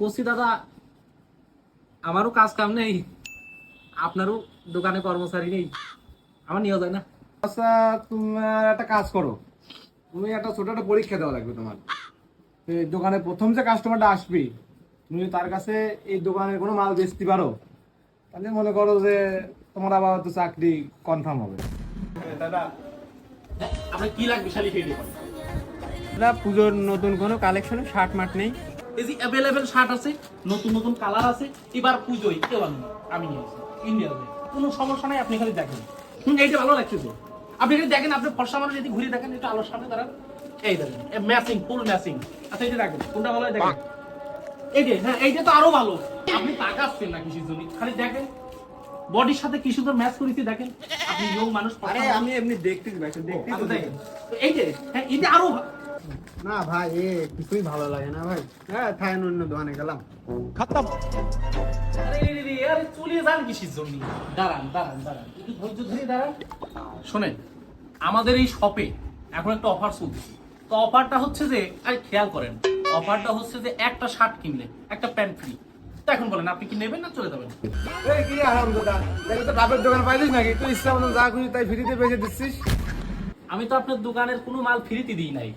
বলছি দাদা, আমারও কাজ কাম নেই, আপনারও দোকানে কর্মচারী নেই, আমার নিয়ে যায় না। আচ্ছা, তোমার একটা কাজ করো, তুমি একটা ছোট একটা পরীক্ষা দেওয়া লাগবে তোমার। তো এই দোকানে প্রথম যে কাস্টমারটা আসবে, তুমি যদি তার কাছে এই দোকানের কোনো মাল বেচতে পারো, তাহলে মনে করো যে তোমার আবার তো চাকরি কনফার্ম হবে। দাদা আপনার কি লাগবে শালি ফেলে করেন। দাদা পুজোর নতুন কোনো কালেকশনে শার্ট মার্ট নেই? এই যে অ্যাভেলেবেল শার্ট আছে, নতুন নতুন কালার আছে, এবার পুজোয় কেউ আনবে, আমি নিয়েছি ইন্ডিয়া থেকে, কোনো সমস্যা নাই, আপনি খালি দেখেন। এইটা ভালো লাগছে তো, আপনি এটা দেখেন, আপনি ফর্সা মানুষ যদি ঘুরে দেখেন, এটা আলোর সামনে দাঁড়ান, এই দেখেন ম্যাচিং, ফুল ম্যাচিং। আচ্ছা এই যে দেখেন কোনটা ভালো হয় দেখেন, এই যে হ্যাঁ এইটা তো আরো ভালো। আপনি তাকাচ্ছেন না কিসের জন্য, খালি দেখেন বডির সাথে কি সুন্দর ম্যাচ করেছি দেখেন। আপনি ইয়ং মানুষ, আরে আমি এমনি দেখতেছি ভাই, দেখতেছি আচ্ছা তো দেখেন এই যে হ্যাঁ এটা আরো না ভাই, কিছুই ভালো লাগে না ভাই। হ্যাঁ, থাই অন্য দোকানে গেলাম। আরে চলে যান কিসের জন্য, দাঁড়ান দাঁড়ান দাঁড়ান, একটু ধৈর্য ধরে দাঁড়ান। শোনেন, আমাদের এই শপে এখন একটা অফার চলছে। তো অফারটা হচ্ছে যে, আরে খেয়াল করেন, অফারটা হচ্ছে যে একটা শার্ট কিনলে একটা প্যান্ট ফ্রি। তো এখন বলেন আপনি কি নেবেন না চলে যাবেন? এই কি আরামদাদা, দেখো তো ডাবের দোকান পাইছিস নাকি? তুই ইচ্ছা মতো যা খুশি তাই ফ্রিতে বেচে দিচ্ছিস। আমি তো আপনার দোকানের কোনো মাল ফ্রিতে দিই নাই।